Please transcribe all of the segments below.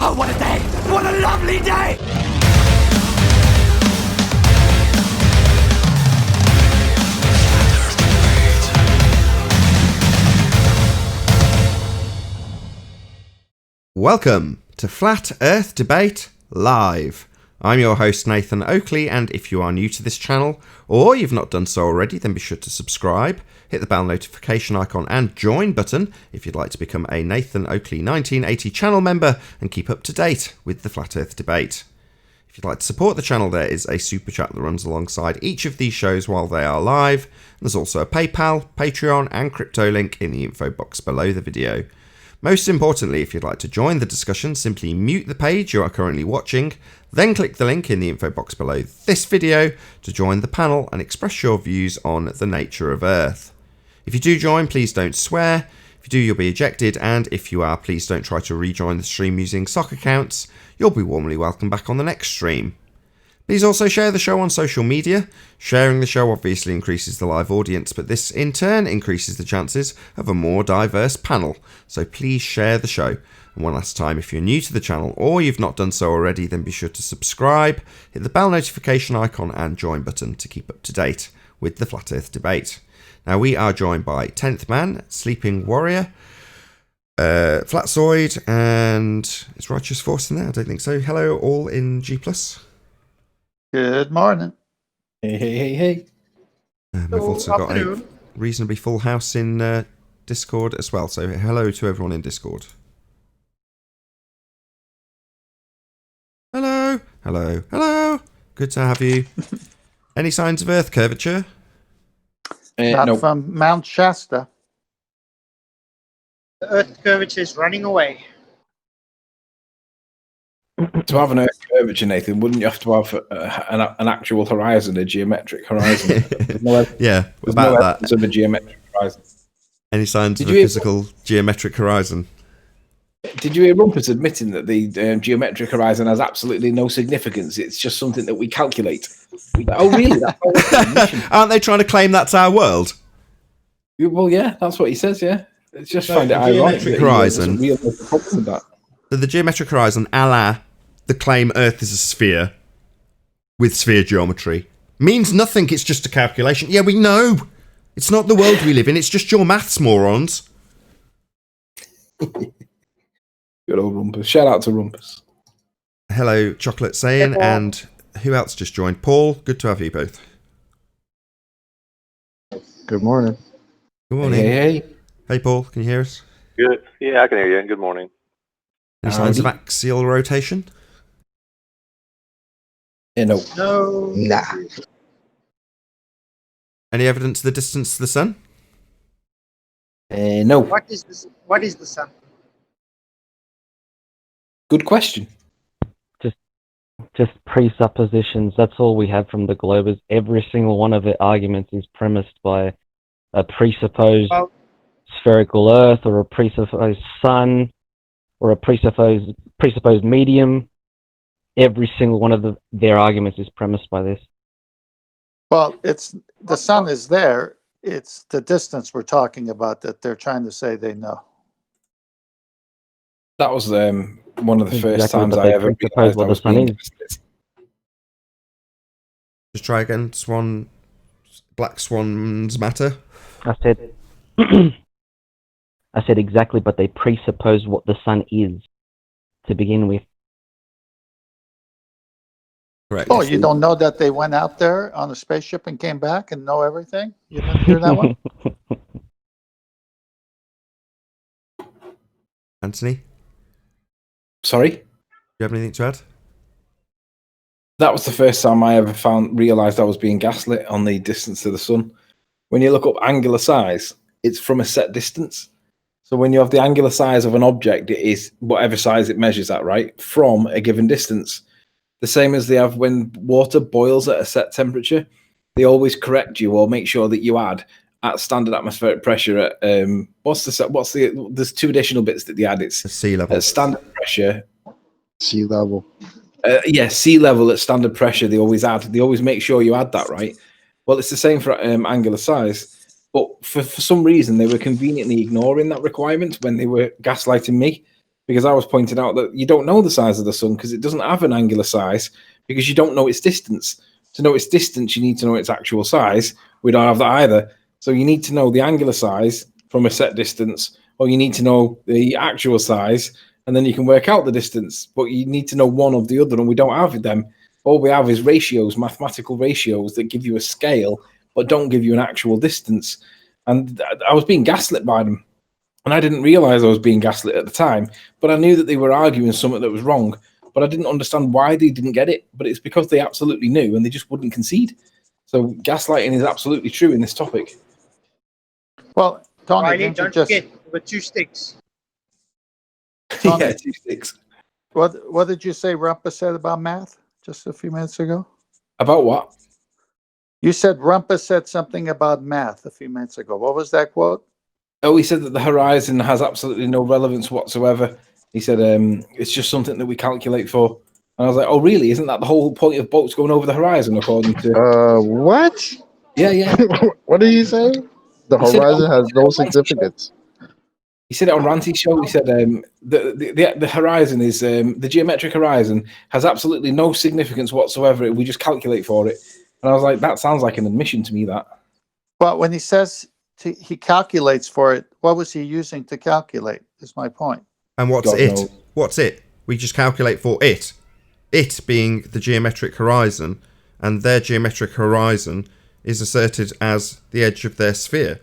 Oh, what a day! What a lovely day! Welcome to Flat Earth Debate Live. I'm your host Nathan Oakley, and if you are new to this channel, or you've not done so already, then be sure to subscribe, hit the bell notification icon and join button if you'd like to become a Nathan Oakley 1980 channel member and keep up to date with the Flat Earth Debate. If you'd like to support the channel, there is a super chat that runs alongside each of these shows while they are live. There's also a PayPal, Patreon and crypto link in the info box below the video. Most importantly, if you'd like to join the discussion, simply mute the page you are currently watching, then click the link in the info box below this video to join the panel and express your views on the nature of Earth. If you do join, please don't swear. If you do, you'll be ejected, and if you are, please don't try to rejoin the stream using sock accounts. You'll be warmly welcomed back on the next stream. Please also share the show on social media. Sharing the show obviously increases the live audience, but this in turn increases the chances of a more diverse panel. So please share the show. And one last time, if you're new to the channel or you've not done so already, then be sure to subscribe, hit the bell notification icon and join button to keep up to date with the Flat Earth Debate. Now we are joined by 10th Man, Sleeping Warrior, Flatzoid, and is Righteous Force in there? I don't think so. Hello all in G+. Good morning. Hey. We've also got a reasonably full house in Discord as well. So hello to everyone in Discord. Hello. Good to have you. Any signs of Earth curvature? Not No. from Mount Shasta. The Earth curvature is running away. To have an Earth curvature, Nathan, wouldn't you have to have an actual horizon, a geometric horizon? Yeah, There's about no that. evidence of a geometric horizon. Any signs Did of a you hear- physical geometric horizon? Did you hear Rumpus admitting that the geometric horizon has absolutely no significance? It's just something that we calculate. Oh, really? That's all it's a mission. Aren't they trying to claim that's our world? Well, yeah, that's what he says, yeah. It's just So find it the ironic geometric that he horizon- doesn't realise the problem with that. So the geometric horizon, a la the claim Earth is a sphere with sphere geometry, means nothing. It's just a calculation. Yeah, we know. It's not the world we live in. It's just your maths, morons. Good old Rumpus. Shout out to Rumpus. Hello, Chocolate saying, and who else just joined? Paul, good to have you both. Good morning. Good morning. Hey. Hey, Paul, can you hear us? Good. Yeah, I can hear you. Good morning. Any signs of axial rotation? No. No. Nah. Any evidence of the distance to the sun? No. What is this? What is the sun? Good question. Just presuppositions. That's all we have from the Globers. Every single one of their arguments is premised by a presupposed Well- spherical Earth, or a presupposed sun, or a presupposed medium. Every single one of their arguments is premised by this. Well, it's the sun is there. It's the distance we're talking about that they're trying to say they know. That was one of the first Exactly, times but I they ever presuppose realised what I the was sun being is. gaslit. Just try again. Black swans matter. I said, I said exactly, but they presuppose what the sun is to begin with. Correct. Oh, you don't know that they went out there on a spaceship and came back and know everything? You didn't hear that one? Anthony, do Sorry? you have anything to add? That was the first time I ever realised I was being gaslit on the distance to the sun. When you look up angular size, it's from a set distance. So when you have the angular size of an object, it is whatever size it measures at, right? From a given distance. The same as they have when water boils at a set temperature. They always correct you or make sure that you add at standard atmospheric pressure at there's two additional bits that they add. It's The sea level. at standard pressure. Sea level. Sea level at standard pressure. They always make sure you add that, right? Well, it's the same for angular size, but for some reason they were conveniently ignoring that requirement when they were gaslighting me. because I was pointing out that you don't know the size of the sun because it doesn't have an angular size because you don't know its distance. To know its distance, you need to know its actual size. We don't have that either. So you need to know the angular size from a set distance, or you need to know the actual size, and then you can work out the distance. But you need to know one of the other, and we don't have them. All we have is ratios, mathematical ratios that give you a scale, but don't give you an actual distance. And I was being gaslit by them. And I didn't realize I was being gaslit at the time, but I knew that they were arguing something that was wrong. But I didn't understand why they didn't get it. But it's because they absolutely knew and they just wouldn't concede. So gaslighting is absolutely true in this topic. Well, Tony, Riley, didn't you don't just forget, with 2 sticks. Tony, 2 sticks. what did you say Rumpus said about math just a few minutes ago? About what? You said Rumpus said something about math a few minutes ago. What was that quote? Oh, he said that the horizon has absolutely no relevance whatsoever. He said it's just something that we calculate for. And I was like, oh, really? Isn't that the whole point of boats going over the horizon, according to... What? Yeah. What did you say? The He said it horizon has no on Ranty's significance. He said it on Ranty's show. He said the horizon is... the geometric horizon has absolutely no significance whatsoever. We just calculate for it. And I was like, that sounds like an admission to me, that. But when he says he calculates for it, what was he using to calculate, is my point. And what's God it? knows. What's it? We just calculate for it. It being the geometric horizon, and their geometric horizon is asserted as the edge of their sphere.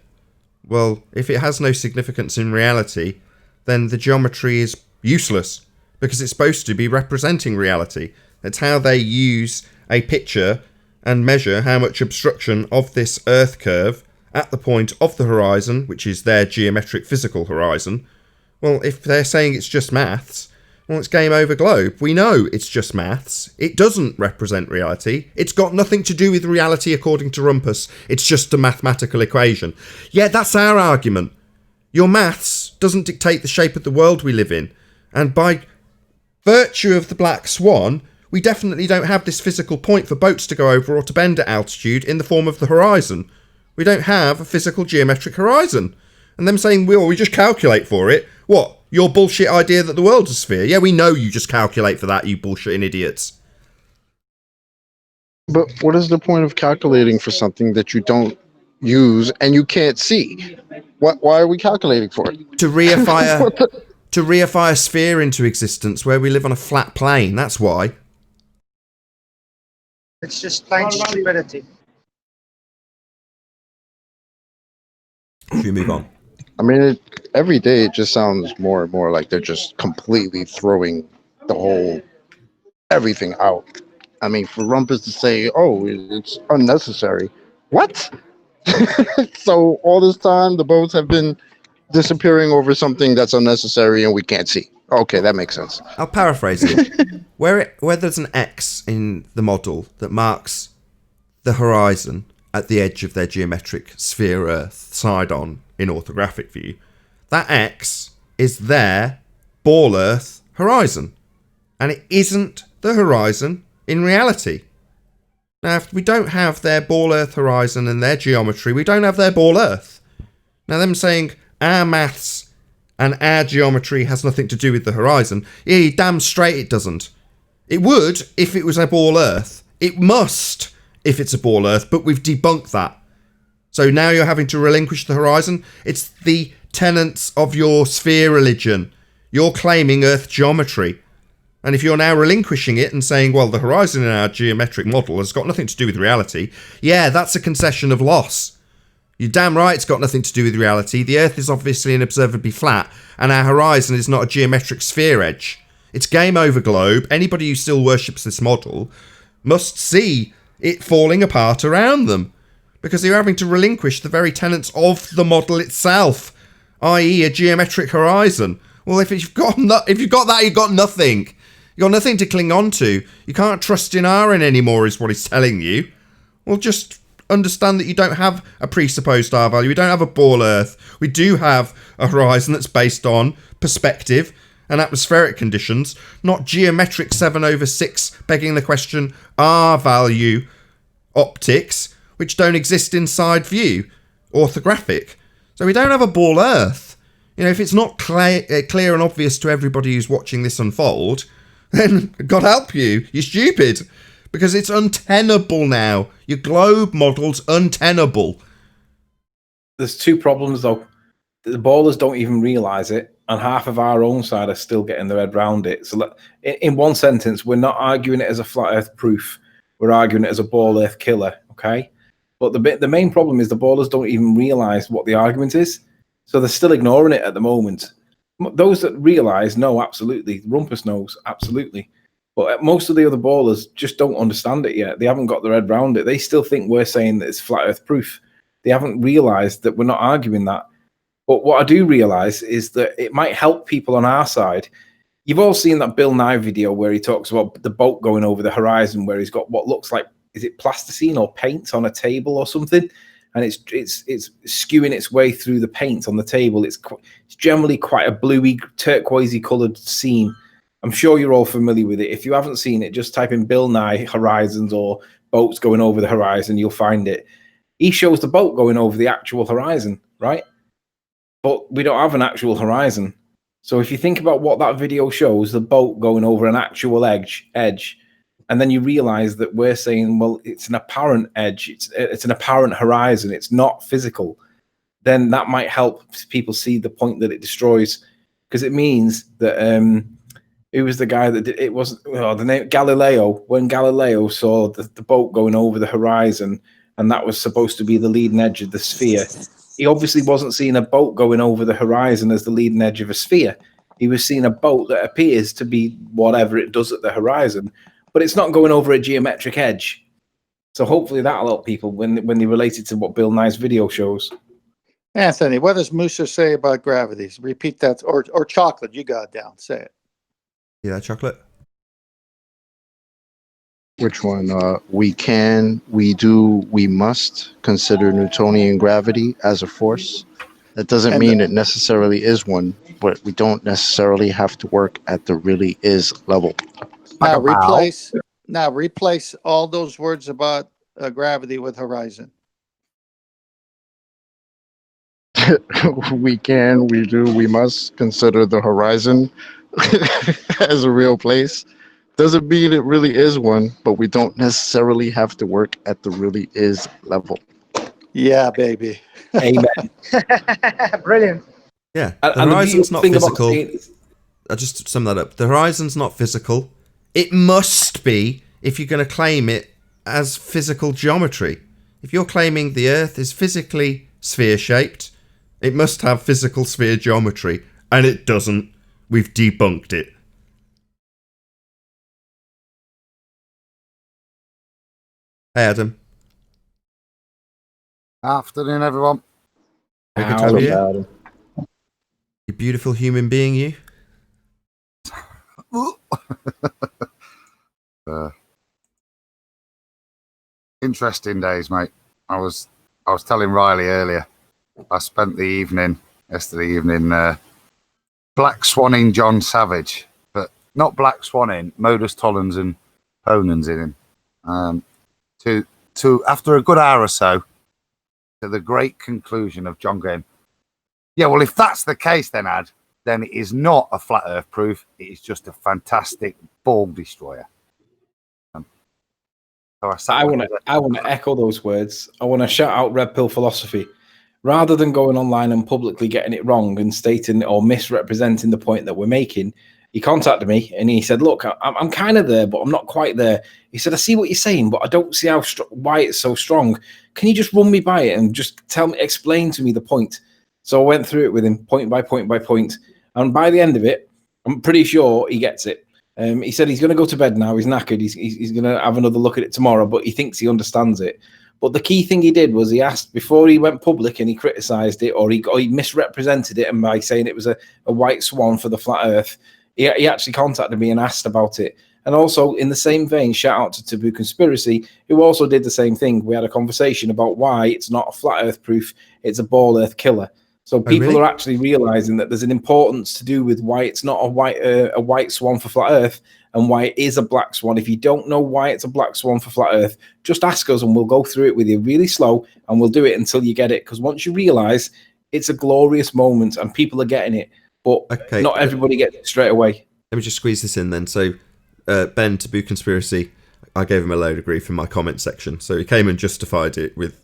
Well, if it has no significance in reality, then the geometry is useless, because it's supposed to be representing reality. That's how they use a picture and measure how much obstruction of this Earth curve at the point of the horizon, which is their geometric physical horizon. Well, if they're saying it's just maths, well, it's game over globe. We know it's just maths. It doesn't represent reality. It's got nothing to do with reality according to Rumpus. It's just a mathematical equation. Yeah, that's our argument. Your maths doesn't dictate the shape of the world we live in. And by virtue of the black swan, we definitely don't have this physical point for boats to go over or to bend at altitude in the form of the horizon. We don't have a physical geometric horizon. And them saying, well, we just calculate for it. What? Your bullshit idea that the world's a sphere? Yeah, we know you just calculate for that, you bullshitting idiots. But what is the point of calculating for something that you don't use and you can't see? Why are we calculating for it? To reify a sphere into existence where we live on a flat plane, that's why. It's just plain stupidity. Should we move on? I mean, every day it just sounds more and more like they're just completely throwing the whole everything out. I mean, for Rumpus to say, "Oh, it's unnecessary," what? So all this time the boats have been disappearing over something that's unnecessary and we can't see. Okay, that makes sense. I'll paraphrase it. Where there's an X in the model that marks the horizon at the edge of their geometric sphere Earth, side on, in orthographic view, that X is their ball Earth horizon. And it isn't the horizon in reality. Now, if we don't have their ball Earth horizon and their geometry, we don't have their ball Earth. Now, them saying our maths and our geometry has nothing to do with the horizon, yeah, damn straight it doesn't. It would if it was a ball Earth. It must if it's a ball Earth, but we've debunked that. So now you're having to relinquish the horizon. It's the tenets of your sphere religion. You're claiming Earth geometry. And if you're now relinquishing it and saying, well, the horizon in our geometric model has got nothing to do with reality, yeah, that's a concession of loss. You're damn right it's got nothing to do with reality. The Earth is obviously inobservably flat, and our horizon is not a geometric sphere edge. It's game over globe. Anybody who still worships this model must see it falling apart around them, because they're having to relinquish the very tenets of the model itself, i.e. a geometric horizon. Well, if you've got that, you've got nothing. You've got nothing to cling on to. You can't trust in Aaron anymore, is what he's telling you. Well, just understand that you don't have a presupposed R value. We don't have a ball Earth. We do have a horizon that's based on perspective and atmospheric conditions, not geometric 7/6, begging the question, R value optics, which don't exist inside view, orthographic. So we don't have a ball Earth. You know, if it's not clear and obvious to everybody who's watching this unfold, then God help you, you're stupid. Because it's untenable now. Your globe model's untenable. There's two problems, though. The ballers don't even realise it, and half of our own side are still getting their head round it. So in one sentence, we're not arguing it as a flat earth proof. We're arguing it as a ball earth killer, okay? But the main problem is the ballers don't even realise what the argument is. So they're still ignoring it at the moment. Those that realise know, absolutely. Rumpus knows, absolutely. But most of the other ballers just don't understand it yet. They haven't got their head round it. They still think we're saying that it's flat earth proof. They haven't realised that we're not arguing that. But what I do realise is that it might help people on our side. You've all seen that Bill Nye video where he talks about the boat going over the horizon, where he's got what looks like, is it plasticine or paint on a table or something? And it's skewing its way through the paint on the table. It's generally quite a bluey, turquoisey coloured scene. I'm sure you're all familiar with it. If you haven't seen it, just type in Bill Nye horizons or boats going over the horizon, you'll find it. He shows the boat going over the actual horizon, right? But we don't have an actual horizon. So if you think about what that video shows, the boat going over an actual edge, and then you realize that we're saying, well, it's an apparent edge, it's an apparent horizon, it's not physical, then that might help people see the point that it destroys, because it means that who was the guy that did it? Wasn't the name Galileo? When Galileo saw the boat going over the horizon, and that was supposed to be the leading edge of the sphere, he obviously wasn't seeing a boat going over the horizon as the leading edge of a sphere. He was seeing a boat that appears to be whatever it does at the horizon, but it's not going over a geometric edge. So hopefully that'll help people when they relate it to what Bill Nye's video shows. Anthony, what does Musa say about gravities? Repeat that, or chocolate. You got it down. Say it. Yeah, chocolate. Which one? We can, we do, we must consider Newtonian gravity as a force. That doesn't mean it necessarily is one, but we don't necessarily have to work at the really is level. Now replace all those words about gravity with horizon. We can, we do, we must consider the horizon as a real place. Doesn't mean it really is one, but we don't necessarily have to work at the really is level. Yeah, baby. Amen. Brilliant. Yeah, the horizon's not physical. I'll just sum that up. The horizon's not physical. It must be if you're going to claim it as physical geometry. If you're claiming the Earth is physically sphere-shaped, it must have physical sphere geometry, and it doesn't. We've debunked it. Hey, Adam. Afternoon, everyone. Good to have you. You beautiful human being, you. Interesting days, mate. I was telling Riley earlier. I spent the yesterday evening, black swanning John Savage, but not black swanning Modus Tollens and Honans in him. To after a good hour or so, to the great conclusion of John going, yeah, well, if that's the case, then it is not a flat Earth proof. It is just a fantastic ball destroyer. So I want to echo those words. I want to shout out Red Pill Philosophy. Rather than going online and publicly getting it wrong and stating or misrepresenting the point that we're making, he contacted me and he said, look, I'm kind of there, but I'm not quite there. He said, I see what you're saying, but I don't see why it's so strong. Can you just run me by it and just explain to me the point? So I went through it with him point by point by point. And by the end of it, I'm pretty sure he gets it. He said he's going to go to bed now. He's knackered. He's going to have another look at it tomorrow, but he thinks he understands it. But the key thing he did was he asked, before he went public and he criticised it, or he misrepresented it, and by saying it was a white swan for the flat Earth, he actually contacted me and asked about it. And also, in the same vein, shout out to Taboo Conspiracy, who also did the same thing. We had a conversation about why it's not a flat Earth proof, it's a ball Earth killer. So people are actually realizing that there's an importance to do with why it's not a white swan for flat Earth and why it is a black swan. If you don't know why it's a black swan for flat Earth, just ask us and we'll go through it with you really slow and we'll do it until you get it. Because once you realize It's a glorious moment, and people are getting it, but Okay, not everybody gets it straight away. Let me just squeeze this in then. So, Ben, Taboo Conspiracy, I gave him a load of grief in my comment section. So he came and justified it with,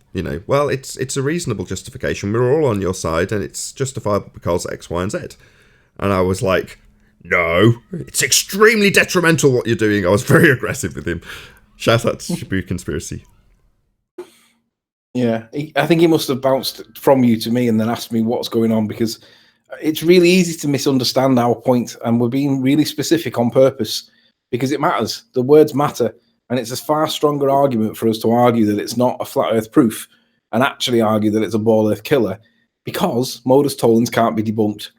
well, it's a reasonable justification. We're all on your side, and it's justifiable because X, Y, and Z. And I was like, no, it's extremely detrimental what you're doing. I was very aggressive with him. Shout out to Taboo Conspiracy. Yeah, I think he must have bounced from you to me and then asked me what's going on, because it's really easy to misunderstand our point, and we're being really specific on purpose because it matters. The words matter, and it's a far stronger argument for us to argue that it's not a flat Earth proof and actually argue that it's a ball Earth killer, because modus tollens can't be debunked,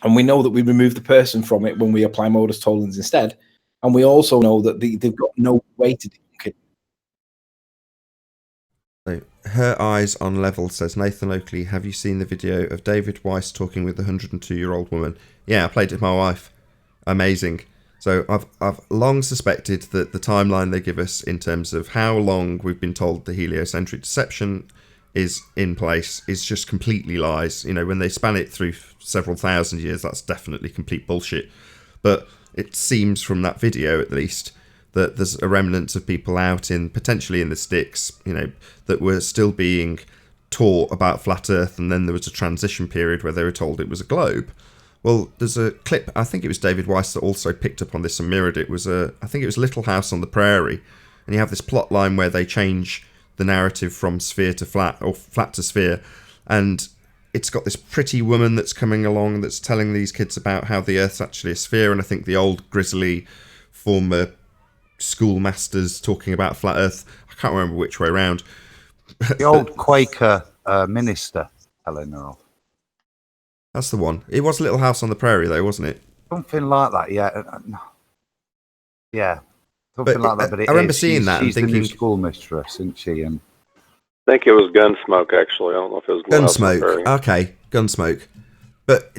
and we know that we remove the person from it when we apply modus tollens instead, and we also know that they've got no way to debunk it. So, Her Eyes on Level says, Nathan Oakley, have you seen the video of David Weiss talking with the 102-year-old woman? Yeah, I played it with my wife. Amazing. So I've long suspected that the timeline they give us in terms of how long we've been told the heliocentric deception is in place is just completely lies. When they span it through several thousand years, that's definitely complete bullshit. But it seems from that video, at least, that there's a remnant of people out potentially in the sticks, that were still being taught about flat Earth, and then there was a transition period where they were told it was a globe. Well, there's a clip, I think it was David Weiss that also picked up on this and mirrored it. I think it was Little House on the Prairie, and you have this plot line where they change the narrative from sphere to flat, or flat to sphere, and it's got this pretty woman that's coming along that's telling these kids about how the Earth's actually a sphere, and I think the old grizzly former schoolmasters talking about flat Earth. I can't remember which way around. The old Quaker minister, Eleanor. That's the one. It was Little House on the Prairie, though, wasn't it? Something like that, yeah. Yeah, something like that. But I remember seeing that and she's thinking, the new schoolmistress, isn't she? And I think it was Gunsmoke, actually. I don't know if it was Gunsmoke. Okay, Gunsmoke. But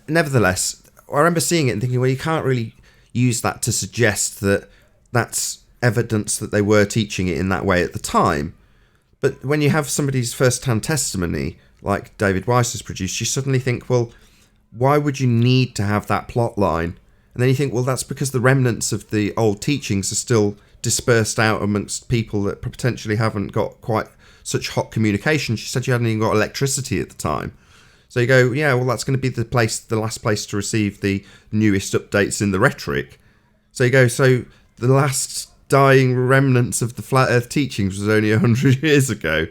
nevertheless, I remember seeing it and thinking, well, you can't really use that to suggest that that's evidence that they were teaching it in that way at the time. But when you have somebody's first-hand testimony, like David Weiss has produced, you suddenly think, well, why would you need to have that plot line? And then you think, well, that's because the remnants of the old teachings are still dispersed out amongst people that potentially haven't got quite such hot communication. She said you hadn't even got electricity at the time. So you go, yeah, well, that's going to be the last place to receive the newest updates in the rhetoric. So you go, so the last dying remnants of the flat Earth teachings was only 100 years ago.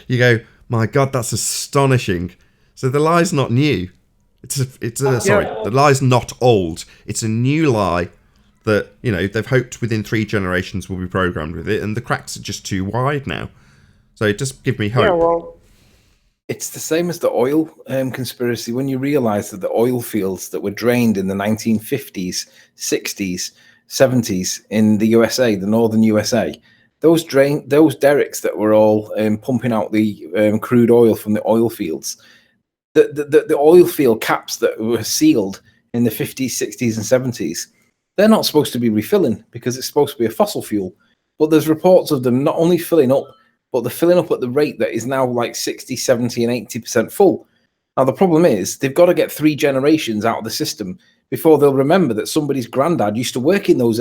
You go, my God, that's astonishing. So the lie's not new. The lie's not old. It's a new lie that, they've hoped within 3 generations will be programmed with it, and the cracks are just too wide now. So it just give me hope. Yeah, well, it's the same as the oil conspiracy. When you realise that the oil fields that were drained in the 1950s, 60s, 70s in the USA, the northern USA, those derricks that were all pumping out the crude oil from the oil fields, the oil field caps that were sealed in the 50s, 60s, and 70s, they're not supposed to be refilling because it's supposed to be a fossil fuel. But there's reports of them not only filling up, but they're filling up at the rate that is now like 60, 70, and 80% full. Now, the problem is they've got to get 3 generations out of the system before they'll remember that somebody's granddad used to work in those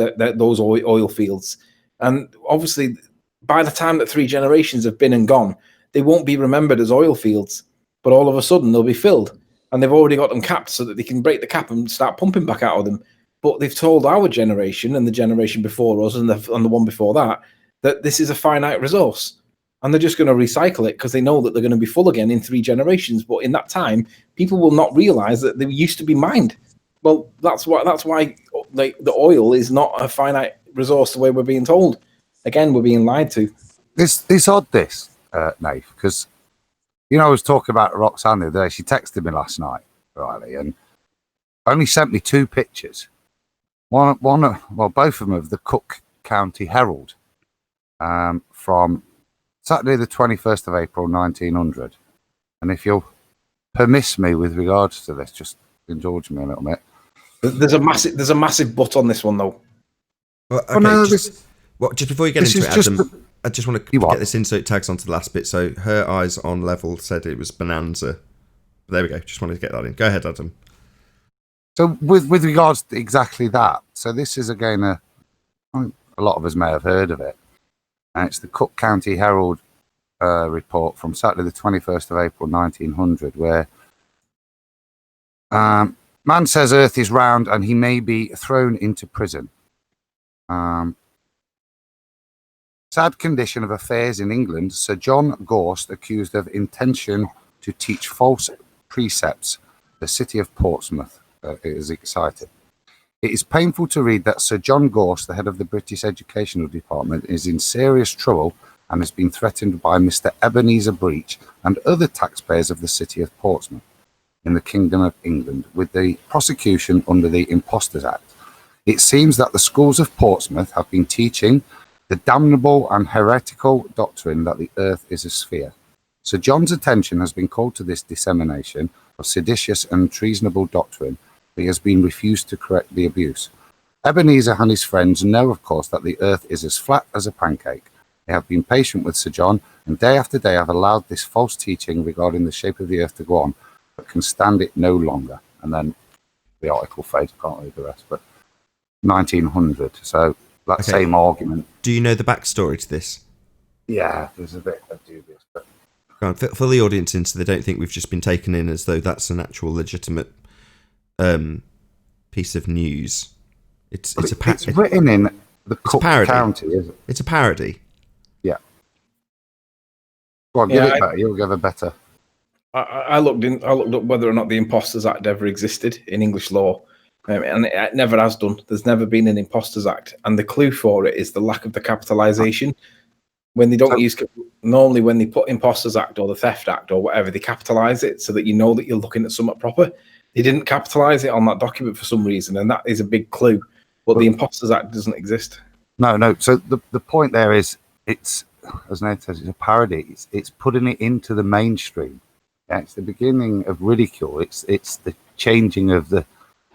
oil fields. And obviously, by the time that 3 generations have been and gone, they won't be remembered as oil fields. But all of a sudden, they'll be filled. And they've already got them capped so that they can break the cap and start pumping back out of them. But they've told our generation and the generation before us and the one before that this is a finite resource. And they're just going to recycle it because they know that they're going to be full again in 3 generations. But in that time, people will not realize that they used to be mined. Well, that's why the oil is not a finite resource the way we're being told. Again, we're being lied to. It's odd, Nate, because, I was talking about Roxanne the other day. She texted me last night, Riley, and only sent me 2 pictures. Both of them of the Cook County Herald from Saturday the 21st of April, 1900. And if you'll permiss me with regards to this, just indulge me a little bit. There's a massive but on this one, though. Well, okay, just before you get into it, Adam, I just want to get this in so it tags onto the last bit. So Her Eyes on Level said it was Bonanza. There we go. Just wanted to get that in. Go ahead, Adam. So with regards to exactly that, so this is again a lot of us may have heard of it, and it's the Cook County Herald report from Saturday the 21st of April 1900, where man says Earth is round and he may be thrown into prison. Sad condition of affairs in England. Sir John Gorst accused of intention to teach false precepts. The city of Portsmouth is excited. It is painful to read that Sir John Gorst, the head of the British Educational Department, is in serious trouble and has been threatened by Mr. Ebenezer Breach and other taxpayers of the city of Portsmouth in the Kingdom of England with the prosecution under the Impostors Act. It seems that the schools of Portsmouth have been teaching the damnable and heretical doctrine that the earth is a sphere. Sir John's attention has been called to this dissemination of seditious and treasonable doctrine, but he has been refused to correct the abuse. Ebenezer and his friends know, of course, that the earth is as flat as a pancake. They have been patient with Sir John, and day after day have allowed this false teaching regarding the shape of the earth to go on, but can stand it no longer. And then the article fades, I can't read the rest, but 1900. So that same argument. Do you know the backstory to this? Yeah, there's a bit of dubious, but For the audience, so they don't think we've just been taken in as though that's an actual legitimate piece of news. It's written in the Cook County, is it? It's a parody. Yeah. Go on, give it better. You'll give a better. I looked up whether or not the Impostors Act ever existed in English law, and it never has done. There's never been an Impostors Act, and the clue for it is the lack of the capitalisation. When they don't normally when they put Impostors Act or the Theft Act or whatever, they capitalise it so that you know that you're looking at something proper. They didn't capitalise it on that document for some reason, and that is a big clue. But the Impostors Act doesn't exist. No. So the point there is, it's, as Nate says, it's a parody. It's putting it into the mainstream. Yeah, it's the beginning of ridicule. It's the changing of the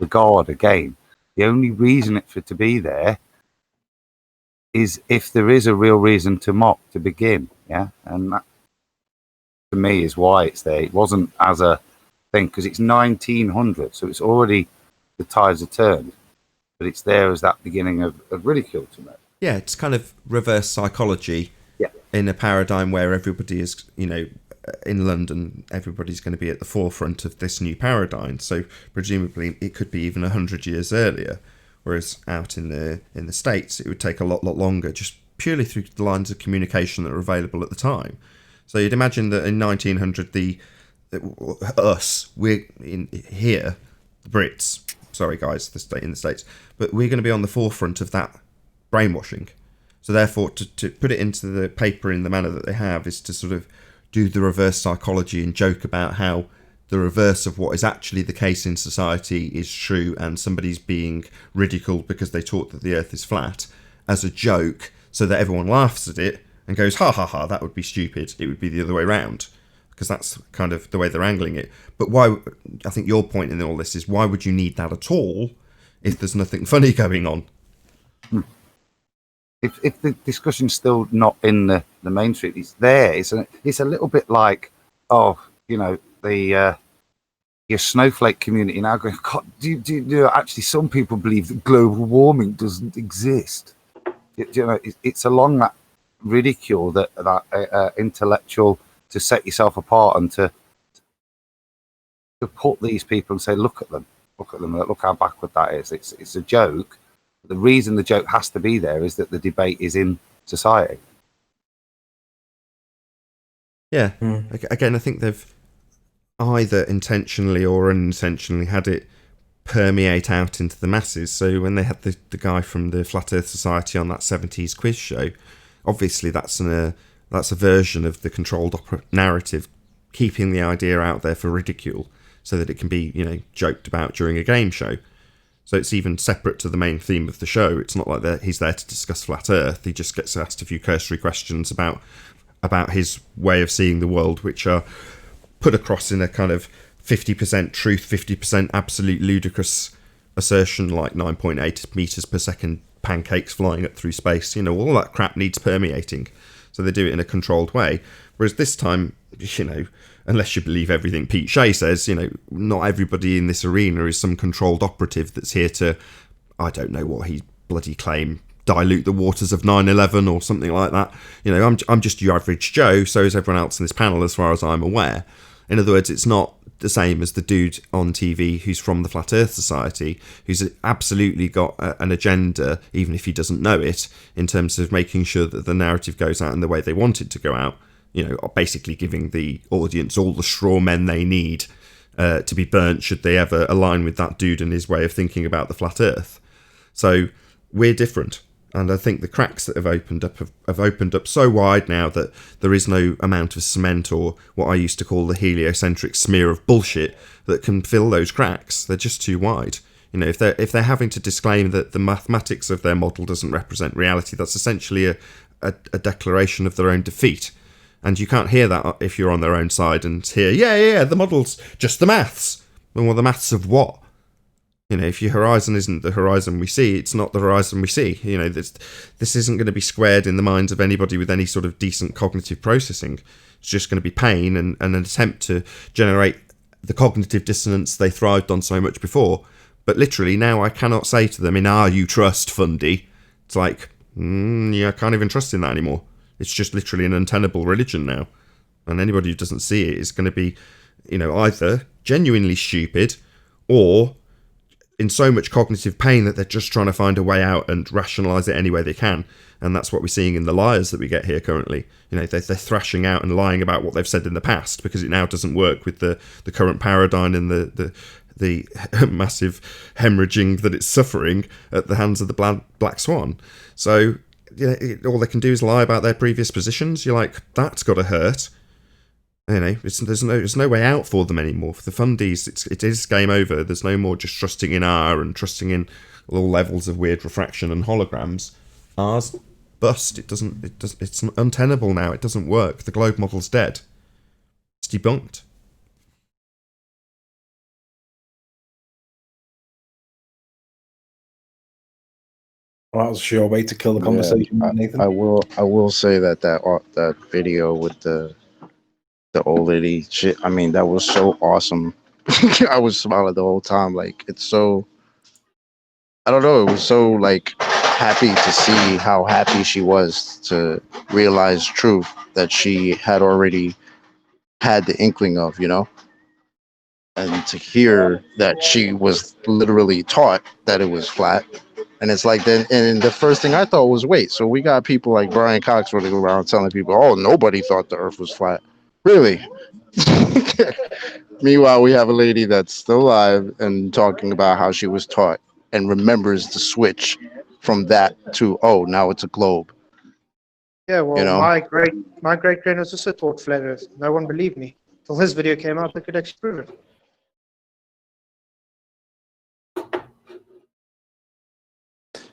guard again. The only reason for it to be there is if there is a real reason to mock to begin. Yeah, and that to me is why it's there. It wasn't as a thing because it's 1900, so it's already the tides are turned, but it's there as that beginning of ridicule to me. Yeah, it's kind of reverse psychology. Yeah. In a paradigm where everybody is, in London, everybody's going to be at the forefront of this new paradigm. So presumably it could be even 100 years earlier, whereas out in the States it would take a lot longer, just purely through the lines of communication that are available at the time. So you'd imagine that in 1900, we're in here, the Brits. Sorry, guys, in the States, but we're going to be on the forefront of that brainwashing. So therefore, to put it into the paper in the manner that they have is to sort of do the reverse psychology and joke about how the reverse of what is actually the case in society is true, and somebody's being ridiculed because they taught that the earth is flat as a joke, so that everyone laughs at it and goes, ha ha ha, that would be stupid. It would be the other way around, because that's kind of the way they're angling it. But why, I think your point in all this is, why would you need that at all if there's nothing funny going on? If the discussion's still not in the mainstream, it's there. It's a little bit like, your snowflake community now going, God, do you know, actually some people believe that global warming doesn't exist. It's along that ridicule, that intellectual, to set yourself apart and to put these people and say, look at them, look how backward that is. It's a joke. The reason the joke has to be there is that the debate is in society. Yeah. Again, I think they've either intentionally or unintentionally had it permeate out into the masses. So when they had the guy from the Flat Earth Society on that 70s quiz show, obviously that's a version of the controlled narrative, keeping the idea out there for ridicule so that it can be, joked about during a game show. So it's even separate to the main theme of the show. It's not like he's there to discuss flat Earth. He just gets asked a few cursory questions about his way of seeing the world, which are put across in a kind of 50% truth, 50% absolute ludicrous assertion, like 9.8 meters per second pancakes flying up through space. All that crap needs permeating. So they do it in a controlled way. Whereas this time, unless you believe everything Pete Shea says, not everybody in this arena is some controlled operative that's here to, I don't know what he bloody claim, dilute the waters of 9/11 or something like that. I'm just your average Joe, so is everyone else in this panel as far as I'm aware. In other words, it's not the same as the dude on TV who's from the Flat Earth Society, who's absolutely got an agenda, even if he doesn't know it, in terms of making sure that the narrative goes out in the way they want it to go out. Basically giving the audience all the straw men they need to be burnt should they ever align with that dude and his way of thinking about the flat Earth. So we're different. And I think the cracks that have opened up have opened up so wide now that there is no amount of cement or what I used to call the heliocentric smear of bullshit that can fill those cracks. They're just too wide. If they're having to disclaim that the mathematics of their model doesn't represent reality, that's essentially a declaration of their own defeat. And you can't hear that if you're on their own side and hear, yeah, the model's just the maths. Well, the maths of what? If your horizon isn't the horizon we see, it's not the horizon we see. This isn't going to be squared in the minds of anybody with any sort of decent cognitive processing. It's just going to be pain and an attempt to generate the cognitive dissonance they thrived on so much before. But literally now I cannot say to them, you trust Fundy. It's like, I can't even trust in that anymore. It's just literally an untenable religion now. And anybody who doesn't see it is going to be, either genuinely stupid or in so much cognitive pain that they're just trying to find a way out and rationalise it any way they can. And that's what we're seeing in the liars that we get here currently. They're thrashing out and lying about what they've said in the past because it now doesn't work with the current paradigm and the massive hemorrhaging that it's suffering at the hands of the Black Swan. So all they can do is lie about their previous positions. You're like, that's got to hurt. There's no way out for them anymore. For the fundies, it is game over. There's no more just trusting in R and trusting in all levels of weird refraction and holograms. R's bust. It's untenable now. It doesn't work. The globe model's dead. It's debunked. Well, that was a sure way to kill the conversation, Nathan. I will say that video with the old lady shit. I mean, that was so awesome. I was smiling the whole time. Like, it's so, I don't know. It was so happy to see how happy she was to realize truth that she had already had the inkling of, and to hear that she was literally taught that it was flat. And it's like then, and the first thing I thought was, wait, so we got people like Brian Cox running around telling people, oh, nobody thought the Earth was flat. Really? Meanwhile, we have a lady that's still alive and talking about how she was taught and remembers the switch from that to, oh, now it's a globe. Yeah, well, my great grand was also taught flat Earth. No one believed me. Till his video came out, they could actually prove it.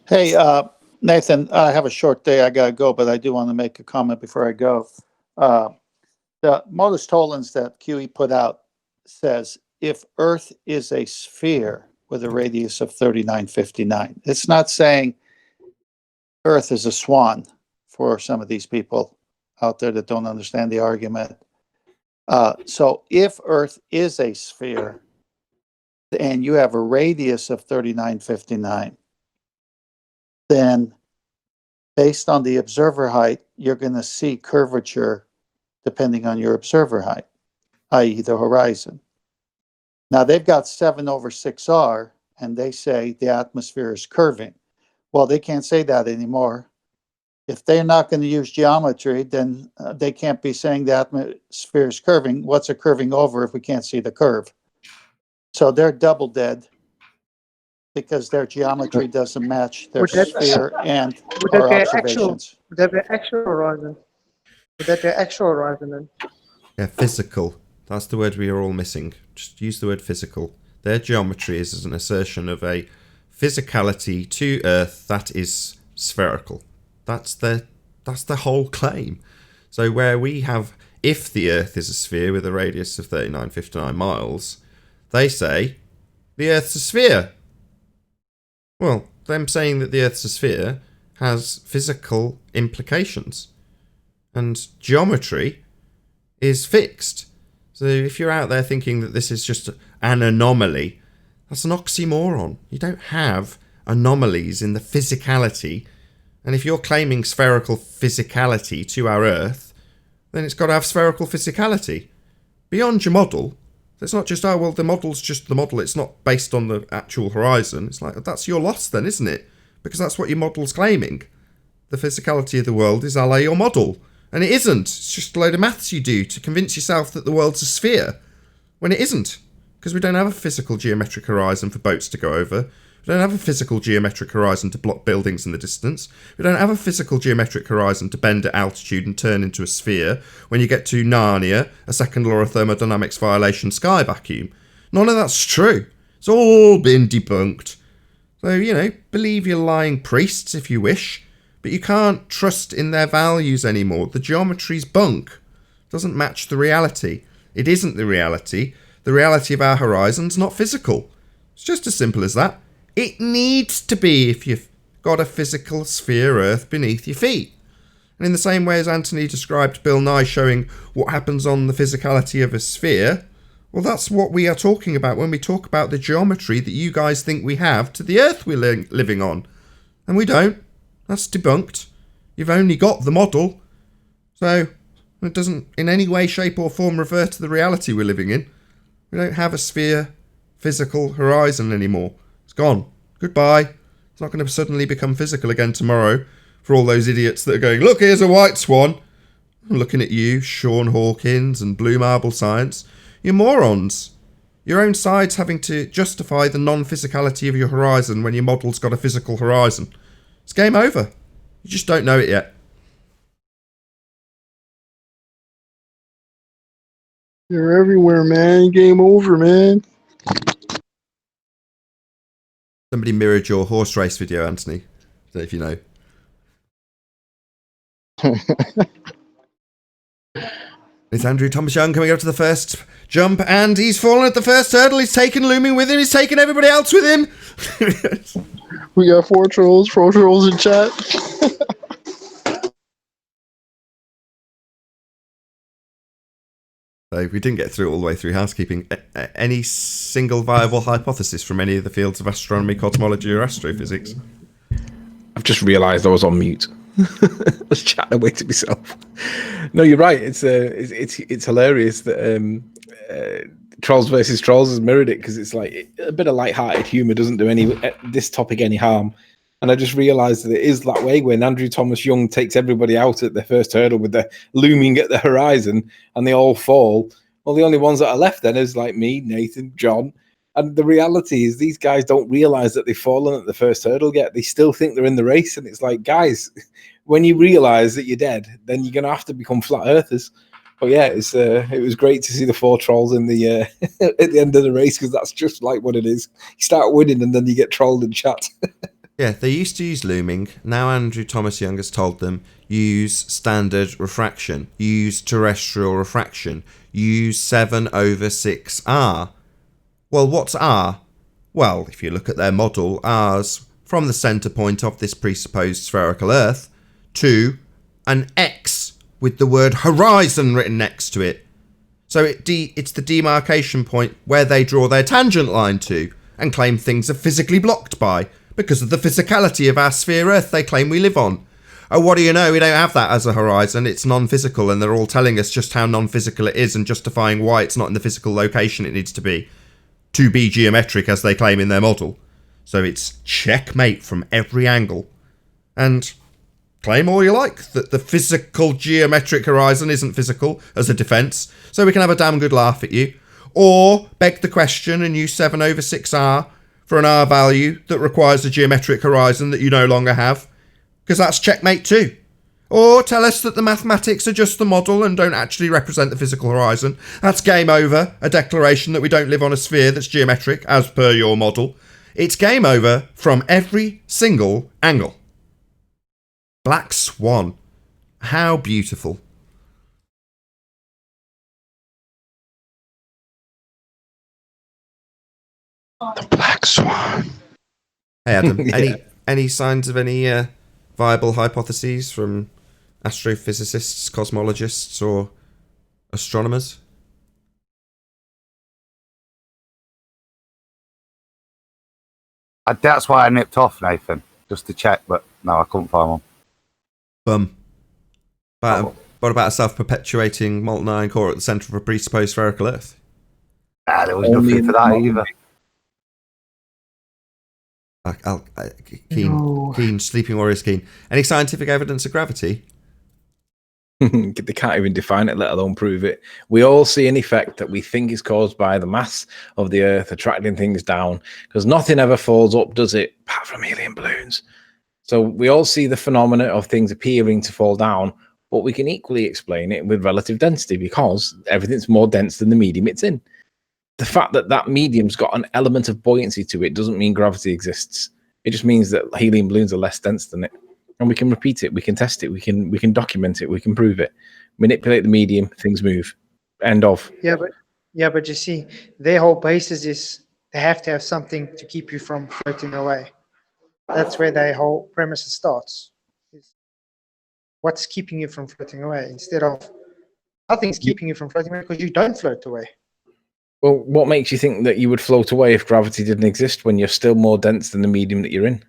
Hey, Nathan, I have a short day. I got to go, but I do want to make a comment before I go. The modus tollens that QE put out says if Earth is a sphere with a radius of 3959. It's not saying Earth is a swan for some of these people out there that don't understand the argument. So if Earth is a sphere and you have a radius of 3959, then based on the observer height, you're going to see curvature depending on your observer height, i.e. the horizon. Now they've got 7/6R and they say the atmosphere is curving. Well, they can't say that anymore. If they're not going to use geometry, then they can't be saying the atmosphere is curving. What's it curving over if we can't see the curve? So they're double dead because their geometry doesn't match their sphere and our observations. Would that be actual horizon? Would that be actual horizon then? Yeah, physical. That's the word we are all missing. Just use the word physical. Their geometry is an assertion of a physicality to Earth that is spherical. That's the whole claim. So where we have, if the Earth is a sphere with a radius of 3959 miles, they say the Earth's a sphere. Well, them saying that the Earth's a sphere has physical implications. And geometry is fixed. So if you're out there thinking that this is just an anomaly, that's an oxymoron. You don't have anomalies in the physicality. And if you're claiming spherical physicality to our Earth, then it's got to have spherical physicality. Beyond your model, it's not just, oh, well, the model's just the model. It's not based on the actual horizon. It's like, that's your loss then, isn't it? Because that's what your model's claiming. The physicality of the world is a la your model. And it isn't. It's just a load of maths you do to convince yourself that the world's a sphere. When it isn't. Because we don't have a physical geometric horizon for boats to go over. We don't have a physical geometric horizon to block buildings in the distance. We don't have a physical geometric horizon to bend at altitude and turn into a sphere when you get to Narnia, a second law of thermodynamics violation sky vacuum. None of that's true. It's all been debunked. So, believe your lying priests if you wish. But you can't trust in their values anymore. The geometry's bunk. It doesn't match the reality. It isn't the reality. The reality of our horizon's not physical. It's just as simple as that. It needs to be if you've got a physical sphere Earth beneath your feet. And in the same way as Anthony described Bill Nye showing what happens on the physicality of a sphere, well, that's what we are talking about when we talk about the geometry that you guys think we have to the Earth we're living on. And we don't. That's debunked. You've only got the model. So it doesn't in any way, shape or form refer to the reality we're living in. We don't have a sphere physical horizon anymore. It's gone. Goodbye. It's not going to suddenly become physical again tomorrow for all those idiots that are going, look, here's a white swan. I'm looking at you, Sean Hawkins and Blue Marble Science. You're morons. Your own side's having to justify the non-physicality of your horizon when your model's got a physical horizon. It's game over. You just don't know it yet. They're everywhere, man. Game over, man. Somebody mirrored your horse race video, Anthony. I don't know if you know. It's Andrew Thomas Young coming up to the first jump, and he's fallen at the first hurdle. He's taken Looming with him. He's taken everybody else with him. We got four trolls in chat. So we didn't get through all the way through housekeeping. Any single viable hypothesis from any of the fields of astronomy, cosmology, or astrophysics? I've just realised I was on mute. I was chatting away to myself. No, you're right. It's hilarious that Trolls versus Trolls has mirrored it, because it's like a bit of light-hearted humour doesn't do this topic any harm. And I just realised that it is that way when Andrew Thomas Young takes everybody out at the first hurdle with the looming at the horizon and they all fall. Well, the only ones that are left then is like me, Nathan, John. And the reality is these guys don't realise that they've fallen at the first hurdle yet. They still think they're in the race. And it's like, guys, when you realise that you're dead, then you're going to have to become flat earthers. But yeah, it was great to see the four trolls in the at the end of the race, because that's just like what it is. You start winning and then you get trolled in chat. Yeah, they used to use looming. Now Andrew Thomas Young has told them, use standard refraction, use terrestrial refraction, use 7/6R. Well, what's R? Well, if you look at their model, R's from the centre point of this presupposed spherical Earth to an X with the word horizon written next to it. So it's the demarcation point where they draw their tangent line to and claim things are physically blocked by, because of the physicality of our sphere Earth they claim we live on. Oh, what do you know? We don't have that as a horizon. It's non-physical, and they're all telling us just how non-physical it is and justifying why it's not in the physical location it needs to be geometric, as they claim in their model. So it's checkmate from every angle. And claim all you like that the physical geometric horizon isn't physical as a defence, so we can have a damn good laugh at you. Or beg the question and use 7/6R for an R value that requires a geometric horizon that you no longer have, because that's checkmate too. Or tell us that the mathematics are just the model and don't actually represent the physical horizon. That's game over, a declaration that we don't live on a sphere that's geometric, as per your model. It's game over from every single angle. Black Swan. How beautiful. The Black Swan. Hey Adam, Yeah. any signs of any viable hypotheses from astrophysicists, cosmologists, or astronomers? That's why I nipped off, Nathan, just to check, but no, I couldn't find one. What about a self-perpetuating molten iron core at the centre of a presupposed spherical Earth? There was nothing for that either. Keen, Sleeping Warriors keen. Any scientific evidence of gravity? They can't even define it, let alone prove it. We all see an effect that we think is caused by the mass of the Earth attracting things down, because nothing ever falls up, does it? Apart from helium balloons. So we all see the phenomena of things appearing to fall down, but we can equally explain it with relative density because everything's more dense than the medium it's in. The fact that that medium's got an element of buoyancy to it doesn't mean gravity exists. It just means that helium balloons are less dense than it. And we can repeat it, we can test it, we can document it, we can prove it. Manipulate the medium, things move. End of. Yeah, but you see, their whole basis is they have to have something to keep you from floating away. That's where their whole premise starts. What's keeping you from floating away? Instead of nothing's keeping you from floating away because you don't float away. Well, what makes you think that you would float away if gravity didn't exist when you're still more dense than the medium that you're in?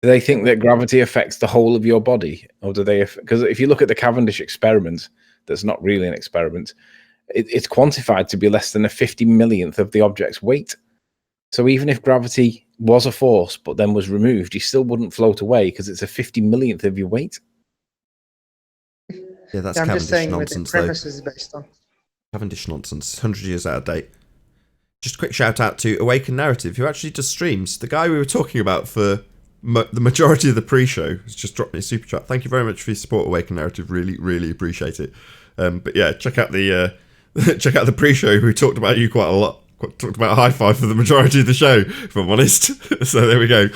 Do they think that gravity affects the whole of your body? Or do they? Because if you look at the Cavendish experiment, that's not really an experiment, it's quantified to be less than a 50 millionth of the object's weight. So even if gravity was a force but then was removed, you still wouldn't float away because it's a 50 millionth of your weight. Yeah, that's I'm Cavendish just saying nonsense, what the premise is based on. Cavendish nonsense, 100 years out of date. Just a quick shout out to Awaken Narrative, who actually does streams. The guy we were talking about for the majority of the pre-show has just dropped me a super chat. Thank you very much for your support, Awaken Narrative. Really, really appreciate it. But yeah, check out the pre-show. We talked about you quite a lot. Talked about high five for the majority of the show, if I'm honest. So there we go.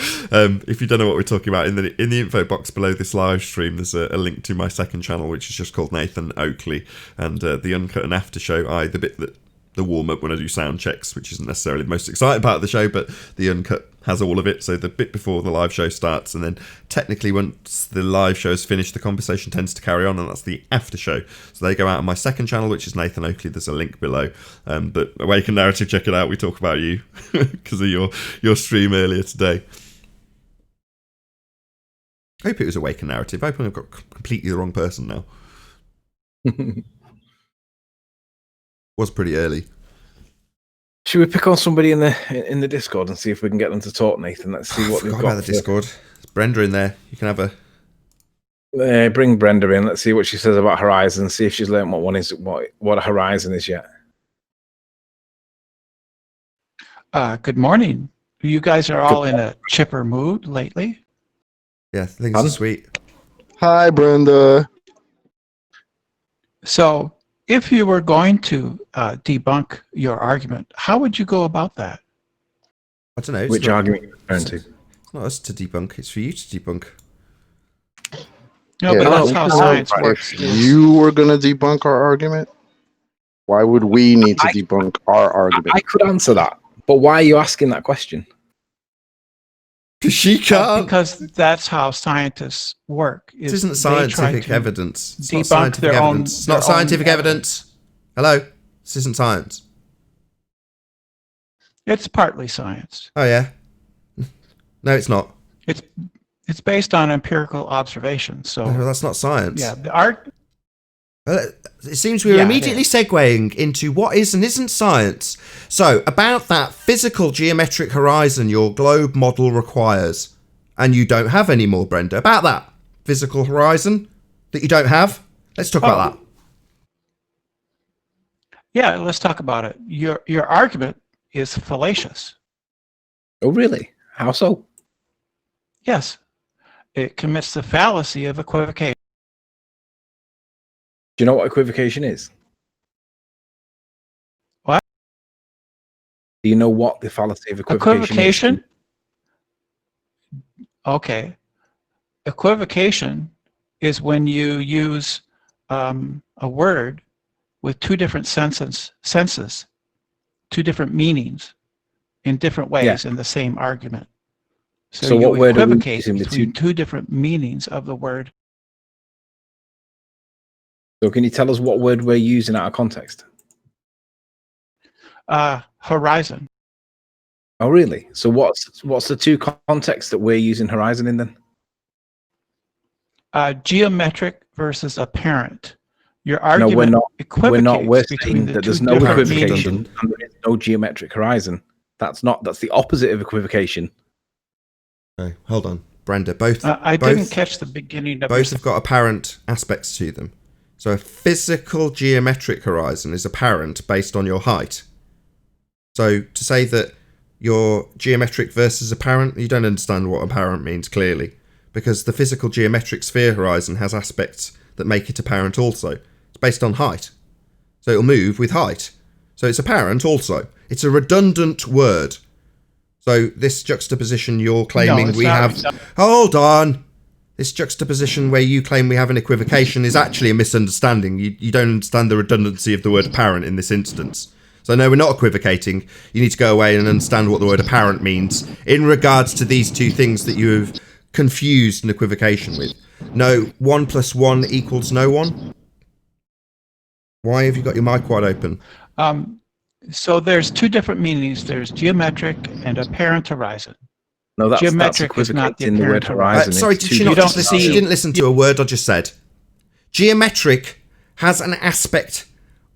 If you don't know what we're talking about, in the info box below this live stream, there's a link to my second channel, which is just called Nathan Oakley, and the uncut and after show, the bit that the warm up when I do sound checks, which isn't necessarily the most exciting part of the show, but the uncut has all of it. So the bit before the live show starts, and then technically once the live show is finished, the conversation tends to carry on, and that's the after show. So they go out on my second channel, which is Nathan Oakley. There's a link below. But Awaken Narrative, check it out. We talk about you because of your stream earlier today. I hope it was Awaken Narrative. I hope I've got completely the wrong person now. Was pretty early. Should we pick on somebody in the Discord and see if we can get them to talk, Nathan? Let's see what they've got. About the Discord. There's Brenda in there. You can have a. Bring Brenda in. Let's see what she says about Horizon. See if she's learned what a Horizon is yet. Good morning. You guys are all in a chipper mood lately. Yeah, things are sweet. Hi, Brenda. So, if you were going to debunk your argument, how would you go about that? I don't know. Which argument are you referring to? It's not us to debunk. It's for you to debunk. No, but that's how science works. If you were going to debunk our argument, why would we need to debunk our argument? I could answer that, but why are you asking that question? Because she can't. Because that's how scientists work. This isn't scientific evidence. It's not debunk scientific their own- evidence. It's not their own scientific evidence. Hello? This isn't science. It's partly science. Oh, yeah? No, it's not. It's based on empirical observation. So Well, that's not science. yeah, the art. It seems we're immediately segueing into what is and isn't science. So, about that physical geometric horizon your globe model requires, and you don't have any more, Brenda. About that physical horizon that you don't have, let's talk about that. Yeah, let's talk about it. Your argument is fallacious. Oh, really? How so? Yes, it commits the fallacy of equivocation. Do you know what equivocation is? What? Do you know what the fallacy of equivocation is? Okay. Equivocation is when you use a word with two different senses, two different meanings in different ways in the same argument. So what word are we equivocate using between two different meanings of the word. So can you tell us what word we're using out of context? Horizon. Oh, really? So what's the two contexts that we're using horizon in then? Geometric versus apparent. Your No, argument we're not. equivocates We're between saying the that two there's no different equivocation meanings. and there is no geometric horizon. That's the opposite of equivocation. Okay, hold on. Brenda, both I didn't catch the beginning of both your have got apparent aspects to them. So a physical geometric horizon is apparent based on your height. So to say that your geometric versus apparent, you don't understand what apparent means clearly, because the physical geometric sphere horizon has aspects that make it apparent also. It's based on height. So it'll move with height. So it's apparent also. It's a redundant word. So this juxtaposition you're claiming it's we not have... redundant. Hold on! This juxtaposition where you claim we have an equivocation is actually a misunderstanding. You don't understand the redundancy of the word apparent in this instance. So no, we're not equivocating. You need to go away and understand what the word apparent means in regards to these two things that you have confused an equivocation with. No, 1 + 1 = no one. Why have you got your mic wide open? So there's two different meanings. There's geometric and apparent horizon. No, that's Geometric is not the equivocating the word apparent horizon. Sorry, It's did two she not don't just listen? see- She didn't listen to a word I just said. Geometric has an aspect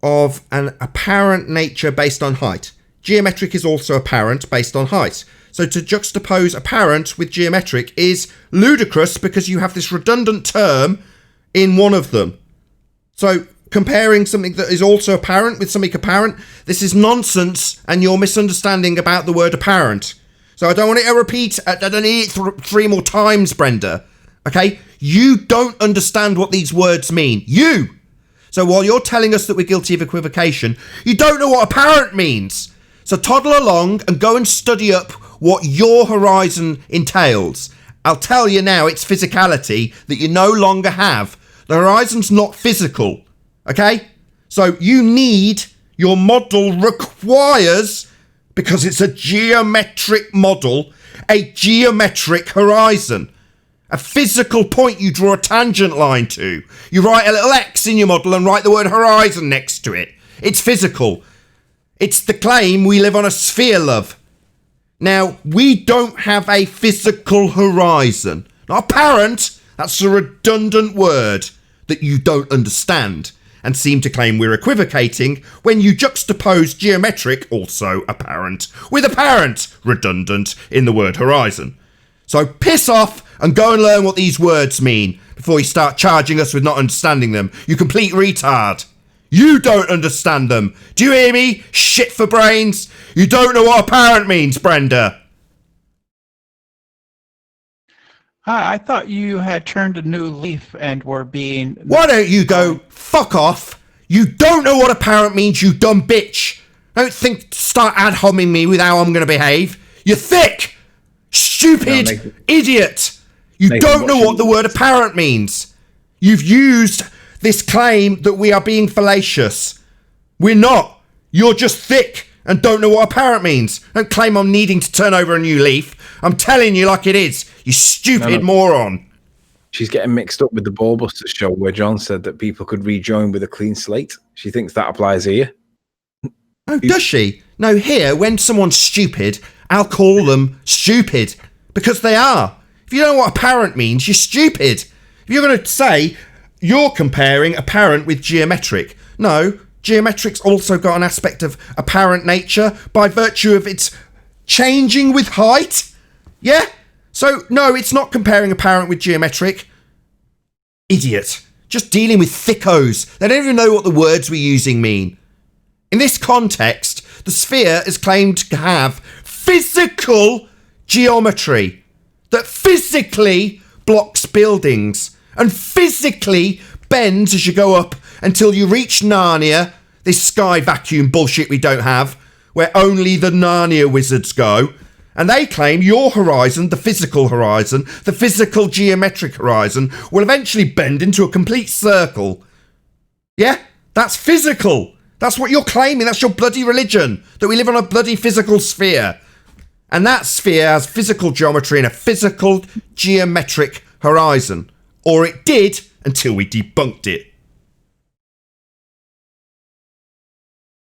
of an apparent nature based on height. Geometric is also apparent based on height. So to juxtapose apparent with geometric is ludicrous because you have this redundant term in one of them. So comparing something that is also apparent with something apparent, this is nonsense and you're misunderstanding about the word apparent. So I don't want it to repeat. I don't need it three more times, Brenda. Okay? You don't understand what these words mean. You! So while you're telling us that we're guilty of equivocation, you don't know what apparent means. So toddle along and go and study up what your horizon entails. I'll tell you now, it's physicality that you no longer have. The horizon's not physical. Okay? So you need, your model requires, because it's a geometric model, a geometric horizon. A physical point you draw a tangent line to. You write a little X in your model and write the word horizon next to it. It's physical. It's the claim we live on a sphere, love. Now, we don't have a physical horizon. Not apparent. That's a redundant word that you don't understand and seem to claim we're equivocating when you juxtapose geometric, also apparent, with apparent, redundant, in the word horizon. So piss off and go and learn what these words mean before you start charging us with not understanding them, you complete retard. You don't understand them. Do you hear me? Shit for brains. You don't know what apparent means, Brenda. Hi, I thought you had turned a new leaf and were being... Why don't you go fuck off? You don't know what apparent means, you dumb bitch. Don't think start ad homing me with how I'm going to behave. You're thick. Stupid. No, idiot. You Nathan, don't know what the word apparent means. You've used this claim that we are being fallacious. We're not. You're just thick and don't know what apparent means. Don't claim I'm needing to turn over a new leaf. I'm telling you like it is. You stupid moron. She's getting mixed up with the Ballbusters show where John said that people could rejoin with a clean slate. She thinks that applies here. Oh, does she? No, here, when someone's stupid, I'll call them stupid. Because they are. If you don't know what apparent means, you're stupid. If you're going to say you're comparing apparent with geometric. No, geometric's also got an aspect of apparent nature by virtue of its changing with height. Yeah? So, no, it's not comparing apparent with geometric. Idiot. Just dealing with thickos. They don't even know what the words we're using mean. In this context, the sphere is claimed to have physical geometry that physically blocks buildings and physically bends as you go up until you reach Narnia, this sky vacuum bullshit we don't have, where only the Narnia wizards go. And they claim your horizon, the physical geometric horizon, will eventually bend into a complete circle. Yeah? That's physical. That's what you're claiming. That's your bloody religion. That we live on a bloody physical sphere. And that sphere has physical geometry and a physical geometric horizon. Or it did until we debunked it.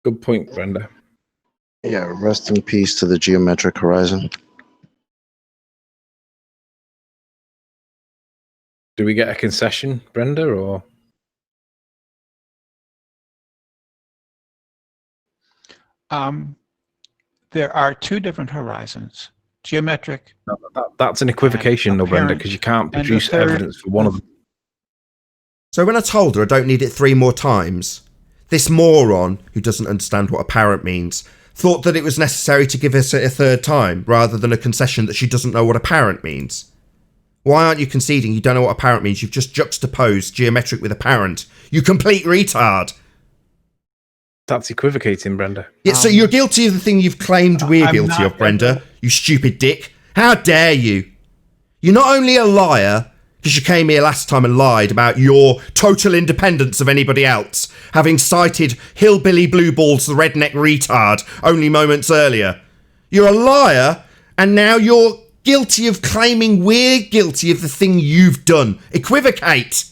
Good point, Brenda. Yeah, rest in peace to the geometric horizon. Do we get a concession, Brenda, or? There are two different horizons, geometric. That's an equivocation, though, Brenda, because you can't produce evidence for one of them. So when I told her I don't need it 3 more times, this moron, who doesn't understand what apparent means, thought that it was necessary to give us it a 3rd time, rather than a concession that she doesn't know what apparent means. Why aren't you conceding you don't know what apparent means? You've just juxtaposed geometric with apparent. You complete retard. That's equivocating, Brenda. Yeah, so you're guilty of the thing you've claimed we're guilty of, Brenda. You stupid dick. How dare you? You're not only a liar, because you came here last time and lied about your total independence of anybody else, having cited Hillbilly Blue Balls the redneck retard only moments earlier. You're a liar, and now you're guilty of claiming we're guilty of the thing you've done. Equivocate.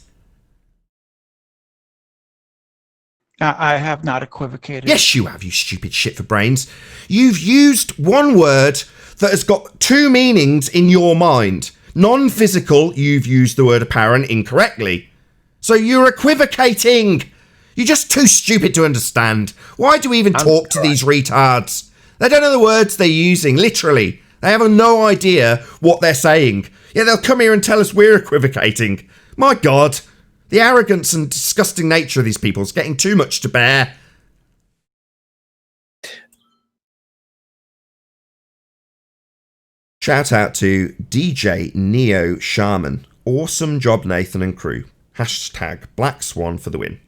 I have not equivocated. Yes, you have, you stupid shit for brains. You've used one word that has got 2 meanings in your mind. Non-physical, you've used the word apparent incorrectly. So you're equivocating. You're just too stupid to understand. Why do we even talk to these retards? They don't know the words they're using, literally. They have no idea what they're saying. Yet they'll come here and tell us we're equivocating. My God. The arrogance and disgusting nature of these people is getting too much to bear. Shout out to DJ Neo Shaman. Awesome job, Nathan and crew. Hashtag Black Swan for the win.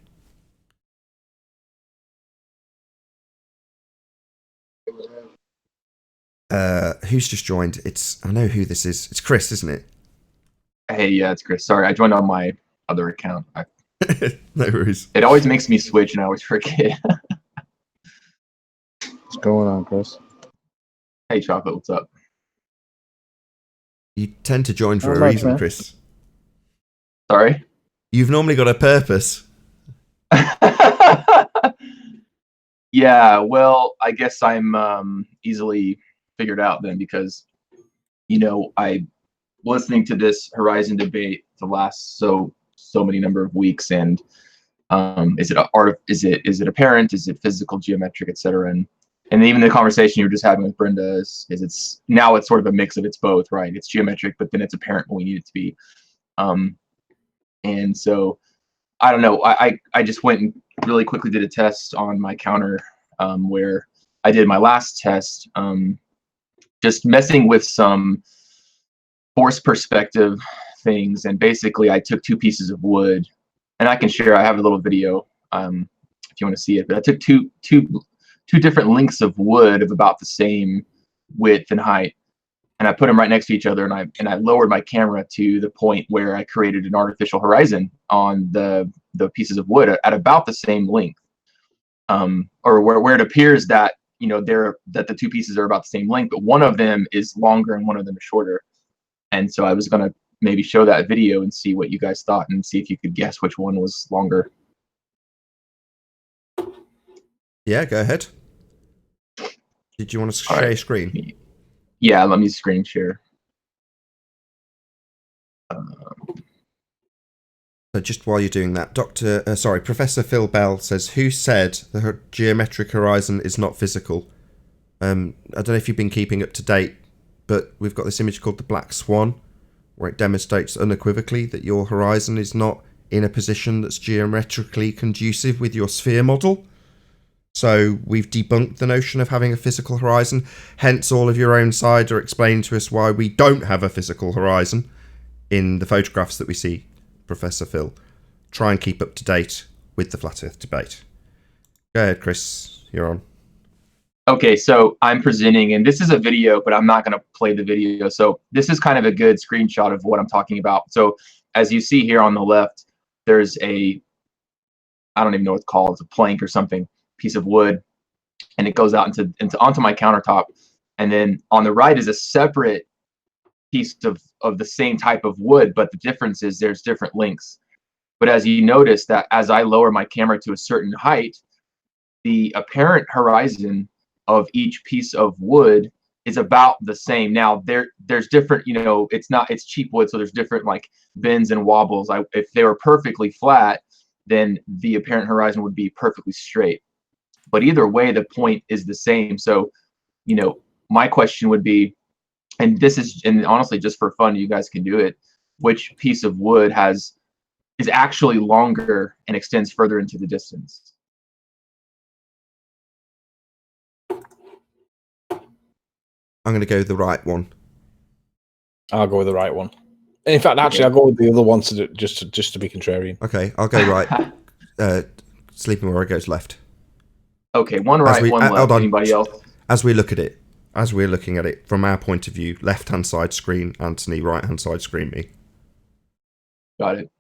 Who's just joined? I know who this is. It's Chris, isn't it? Hey, yeah, it's Chris. Sorry, I joined on my other account. No worries. It always makes me switch and I always forget. What's going on, Chris? Hey, Chocolate, what's up? You tend to join for Not a much, reason, man. Chris. Sorry? You've normally got a purpose. Yeah, well, I guess I'm easily figured out then because, I listening to this Horizon debate the last so many number of weeks, and is it art? Is it apparent? Is it physical, geometric, etc.? And even the conversation you were just having with Brenda is it's sort of a mix of it's both, right? It's geometric, but then it's apparent when we need it to be. And so I don't know. I just went and really quickly did a test on my counter where I did my last test, just messing with some force perspective things, and basically I took 2 pieces of wood, and I can share. I have a little video if you want to see it. But I took two different lengths of wood of about the same width and height, and I put them right next to each other, and I lowered my camera to the point where I created an artificial horizon on the pieces of wood at about the same length, or where it appears that that the 2 pieces are about the same length, but one of them is longer and one of them is shorter. And so I was gonna maybe show that video and see what you guys thought, and see if you could guess which one was longer. Yeah, go ahead. Did you want to share screen? Yeah, let me screen share. So just while you're doing that, Professor Phil Bell says, who said the geometric horizon is not physical? I don't know if you've been keeping up to date, but we've got this image called the Black Swan, where it demonstrates unequivocally that your horizon is not in a position that's geometrically conducive with your sphere model. So we've debunked the notion of having a physical horizon. Hence, all of your own side are explaining to us why we don't have a physical horizon in the photographs that we see, Professor Phil. Try and keep up to date with the Flat Earth debate. Go ahead, Chris. You're on. Okay, so I'm presenting, and this is a video, but I'm not going to play the video. So this is kind of a good screenshot of what I'm talking about. So as you see here on the left, there's I don't even know what it's called. It's a plank or something, piece of wood, and it goes out onto my countertop. And then on the right is a separate piece of the same type of wood, but the difference is there's different lengths. But as you notice that as I lower my camera to a certain height, the apparent horizon of each piece of wood is about the same. Now there's different, it's cheap wood, so there's different like bends and wobbles. If they were perfectly flat, then the apparent horizon would be perfectly straight. But either way, the point is the same. So, my question would be, and honestly, just for fun, you guys can do it. Which piece of wood is actually longer and extends further into the distance? I'm going to go with the right one. I'll go with the right one. In fact, actually, I'll go with the other one just to be contrarian. Okay, I'll go right. Sleeping Warrior goes left. Okay, one right, one left. Anybody else? As we're looking at it from our point of view, left-hand side screen, Anthony, right-hand side screen, me. Got it.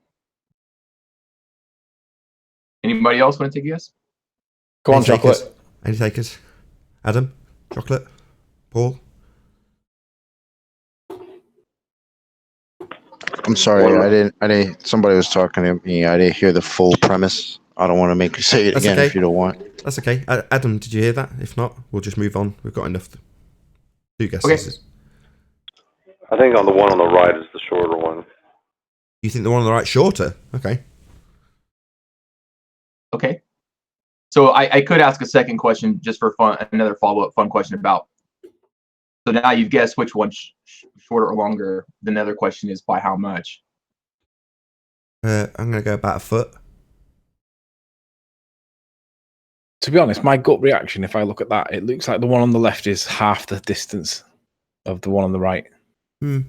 Anybody else want to take a guess? Go on, Chocolate. Any takers? Adam? Chocolate? Paul? I'm sorry, I didn't. Somebody was talking to me. I didn't hear the full premise. I don't want to make you say it again if you don't want. That's okay. Adam, did you hear that? If not, we'll just move on. We've got enough. 2 guesses. Okay. I think on the one on the right is the shorter one. You think the one on the right shorter? Okay. Okay. So I could ask a second question just for fun, another follow-up fun question about. So now you've guessed which one's shorter or longer. Then the other question is by how much? I'm going to go about a foot. To be honest, my gut reaction, if I look at that, it looks like the one on the left is half the distance of the one on the right.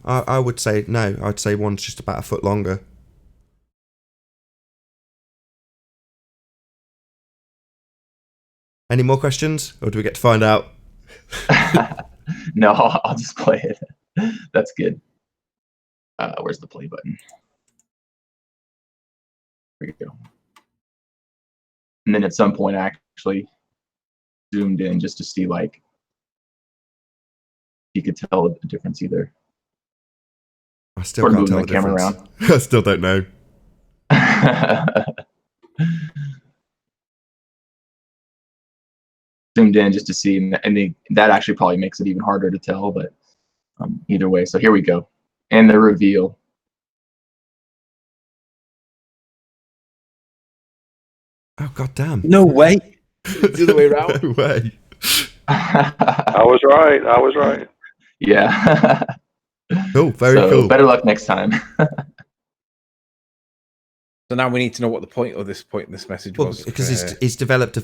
I would say no. I'd say one's just about a foot longer. Any more questions, or do we get to find out? No, I'll just play it. That's good. Where's the play button? There you go. And then at some point, I actually zoomed in just to see, like, you could tell the difference either. I still can't tell the camera difference. around. I still don't know. Zoomed in just to see, and that actually probably makes it even harder to tell, but either way. So here we go. And the reveal. Oh, goddamn. No way. The other way around. No way. I was right. Yeah. Cool. Very cool. Better luck next time. So now we need to know what the point of this message was. Because he's developed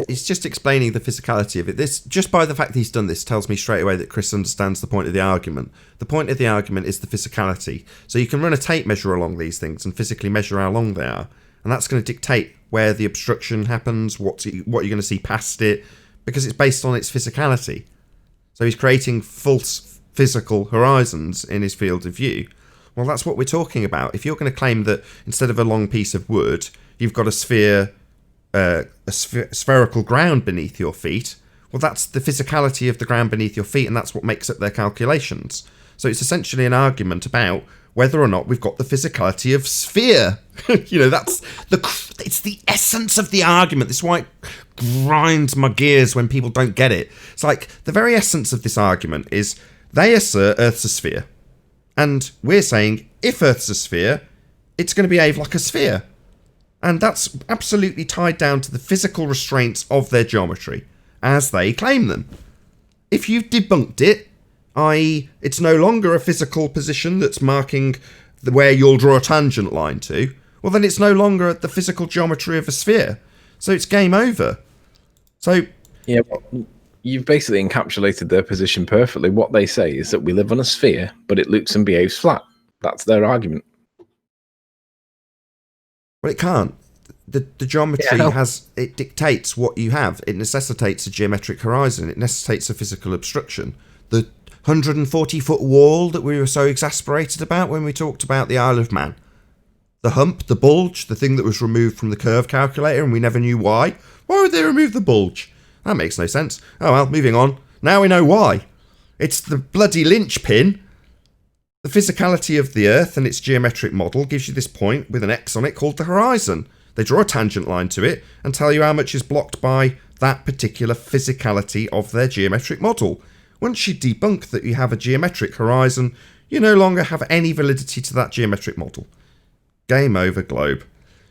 he's just explaining the physicality of it. This, just by the fact that he's done this, tells me straight away that Chris understands the point of the argument. The point of the argument is the physicality. So you can run a tape measure along these things and physically measure how long they are, and that's going to dictate where the obstruction happens, what you're going to see past it, because it's based on its physicality. So he's creating false physical horizons in his field of view. Well, that's what we're talking about. If you're going to claim that instead of a long piece of wood, you've got a spherical ground beneath your feet, well, that's the physicality of the ground beneath your feet, and that's what makes up their calculations. So it's essentially an argument about whether or not we've got the physicality of sphere. It's the essence of the argument. This is why it grinds my gears when people don't get it. It's like the very essence of this argument is they assert Earth's a sphere. And we're saying, if Earth's a sphere, it's going to behave like a sphere. And that's absolutely tied down to the physical restraints of their geometry, as they claim them. If you've debunked it, i.e. it's no longer a physical position that's marking where you'll draw a tangent line to, well then it's no longer the physical geometry of a sphere. So it's game over. So yeah, well, you've basically encapsulated their position perfectly. What they say is that we live on a sphere, but it looks and behaves flat. That's their argument. Well, it can't. The geometry it dictates what you have. It necessitates a geometric horizon. It necessitates a physical obstruction. The 140-foot wall that we were so exasperated about when we talked about the Isle of Man. The hump, the bulge, the thing that was removed from the curve calculator and we never knew why. Why would they remove the bulge? That makes no sense. Oh well, moving on. Now we know why. It's the bloody linchpin. The physicality of the Earth and its geometric model gives you this point with an X on it called the horizon. They draw a tangent line to it and tell you how much is blocked by that particular physicality of their geometric model. Once you debunk that you have a geometric horizon, you no longer have any validity to that geometric model. Game over, Globe.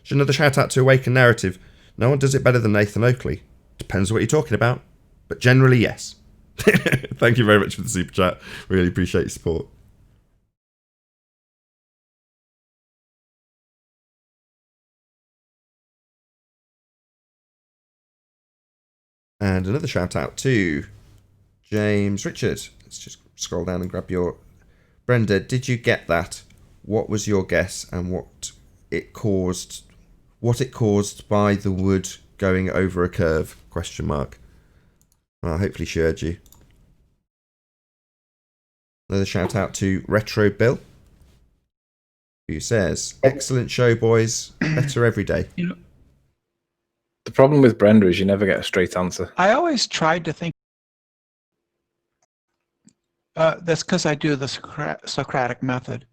Should another shout out to Awaken Narrative. No one does it better than Nathan Oakley. Depends what you're talking about, but generally yes. Thank you very much for the super chat. Really appreciate your support. And another shout out to James Richard. Let's just scroll down and grab your... Brenda, did you get that? What was your guess and what it caused by the wood going over a curve? Question mark. Well, hopefully she heard you. Another shout out to Retro Bill, who says, excellent show, boys. Better every day. You know, The problem with Brenda is you never get a straight answer. I always tried to think. That's because I do the Socratic method.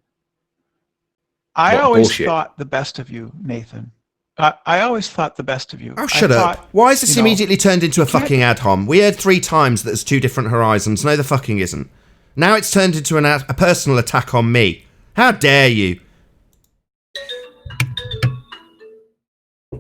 I What always bullshit. thought the best of you, Nathan. I always thought the best of you. Oh, shut up. Why is this immediately turned into a fucking ad hom? We heard 3 times that there's 2 different horizons. No, the fucking isn't. Now it's turned into a personal attack on me. How dare you?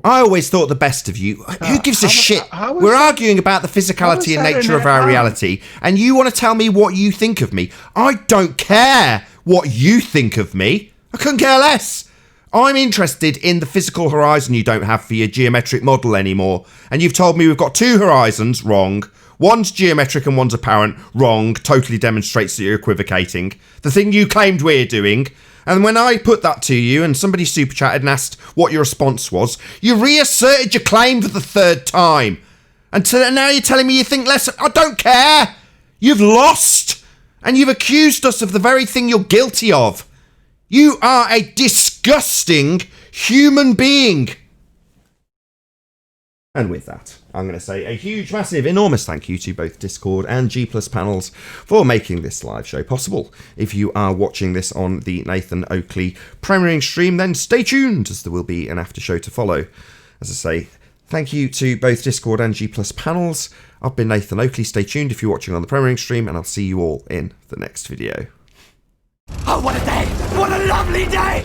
I always thought the best of you. Who gives a shit? We're arguing about the physicality and nature of our reality, and you want to tell me what you think of me. I don't care what you think of me. I couldn't care less. I'm interested in the physical horizon you don't have for your geometric model anymore. And you've told me we've got 2 horizons. Wrong. One's geometric and one's apparent. Wrong. Totally demonstrates that you're equivocating. The thing you claimed we're doing. And when I put that to you and somebody super chatted and asked what your response was, you reasserted your claim for the 3rd time. And now you're telling me you think less. I don't care. You've lost. And you've accused us of the very thing you're guilty of. You are a disgusting human being. And with that, I'm going to say a huge, massive, enormous thank you to both Discord and G+ panels for making this live show possible. If you are watching this on the Nathan Oakley premiering stream, then stay tuned, as there will be an after show to follow. As I say, thank you to both Discord and G+ panels. I've been Nathan Oakley. Stay tuned if you're watching on the premiering stream, and I'll see you all in the next video. Oh, what a day! What a lovely day!